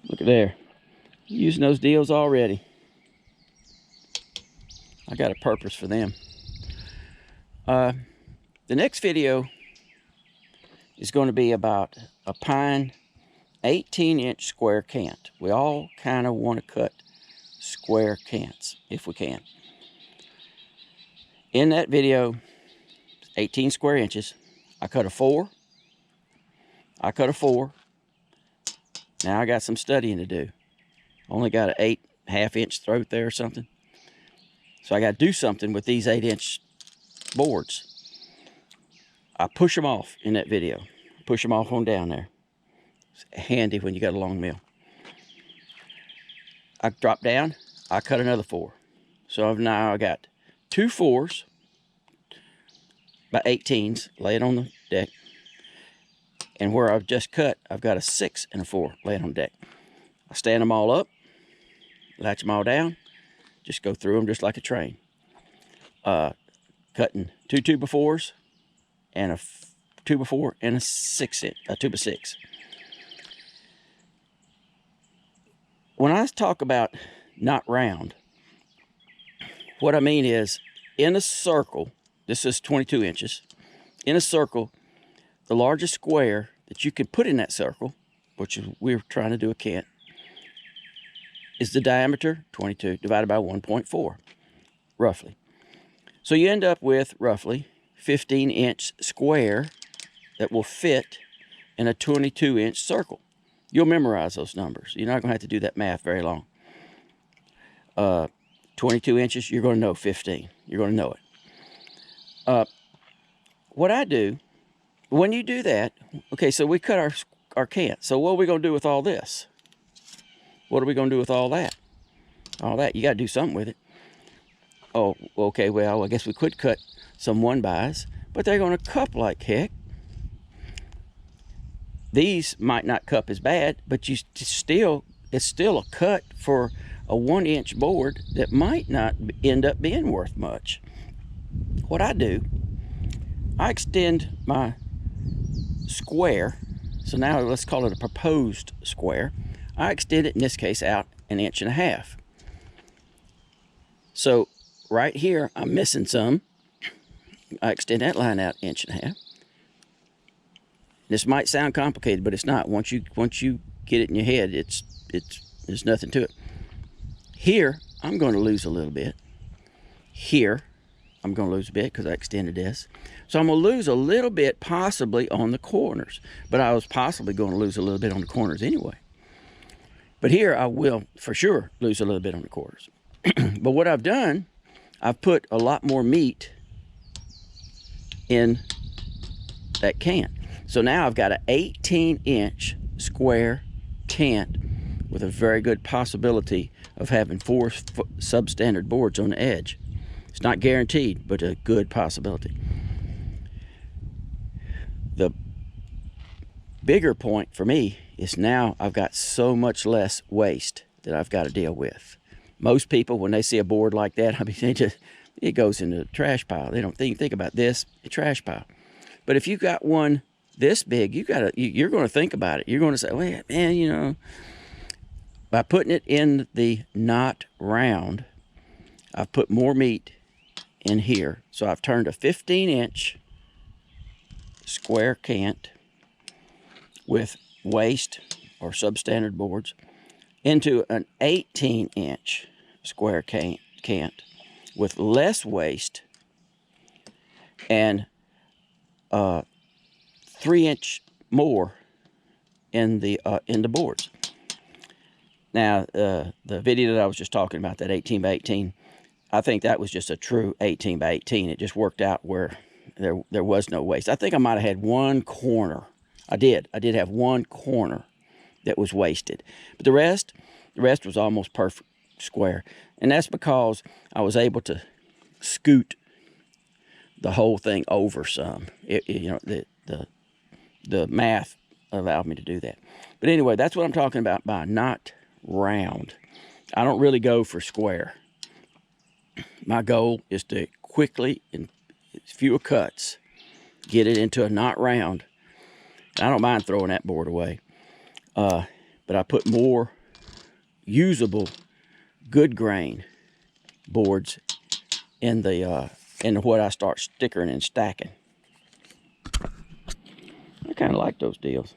Look at there. Using those deals already. I got a purpose for them. The next video is going to be about a pine 18-inch square cant. We all kind of want to cut square cants if we can. In that video, 18 square inches, I cut a 4. I cut a 4. Now I got some studying to do. Only got an 8.5 inch throat there or something. So I got to do something with these 8-inch boards. I push them off in that video. Push them off on down there. It's handy when you got a long mill. I drop down. I cut another 4. So now I got 2 4s by 18s laid on the deck. And where I've just cut, I've got a 6 and a 4 laid on the deck. I stand them all up, latch them all down, just go through them just like a train. Cutting 2 2x4s and a 2x4 and a 2x6. When I talk about not round, what I mean is in a circle, this is 22 inches, in a circle, the largest square that you can put in that circle, which we're trying to do a cant, is the diameter, 22, divided by 1.4, roughly. So you end up with roughly 15-inch square that will fit in a 22-inch circle. You'll memorize those numbers. You're not going to have to do that math very long. 22 inches, you're going to know 15. You're going to know it. What I do, when you do that, okay, so we cut our cant. So what are we going to do with all this? What are we going to do with all that? All that, you got to do something with it. Oh, okay, well, I guess we could cut some 1-bys, but they're going to cup like heck. These might not cup as bad, but it's still a cut for a 1-inch board that might not end up being worth much. What I do, I extend my square. So now let's call it a proposed square. I extend it, in this case, out 1.5 inches. So right here, I'm missing some. I extend that line out 1.5 inches. This might sound complicated, but it's not. Once you get it in your head, there's nothing to it. Here, I'm going to lose a little bit. Here, I'm going to lose a bit because I extended this. So I'm going to lose a little bit possibly on the corners. But I was possibly going to lose a little bit on the corners anyway. But here I will for sure lose a little bit on the corners. But what I've done, I've put a lot more meat in that cant. So now I've got an 18-inch square cant with a very good possibility of having 4 substandard boards on the edge. It's not guaranteed, but a good possibility. The bigger point for me is now I've got so much less waste that I've got to deal with. Most people, when they see a board like that, I mean, it goes in the trash pile. They don't think about this, a trash pile. But if you got one this big, you're going to think about it. You're going to say, well, man, you know, by putting it in the not round, I've put more meat in here. So I've turned a 15-inch square cant with waste or substandard boards into an 18-inch square cant with less waste and 3-inch more in the boards. Now, the video that I was just talking about, that 18 by 18, I think that was just a true 18 by 18. It just worked out where there was no waste. I think I might have had one corner. I did have one corner that was wasted. But the rest was almost perfect square. And that's because I was able to scoot the whole thing over some. You know, the math allowed me to do that. But anyway, that's what I'm talking about by not round. I don't really go for square. My goal is to quickly, in fewer cuts, get it into a not round. I don't mind throwing that board away. But I put more usable, good grain boards in the what I start stickering and stacking. I kind of like those deals.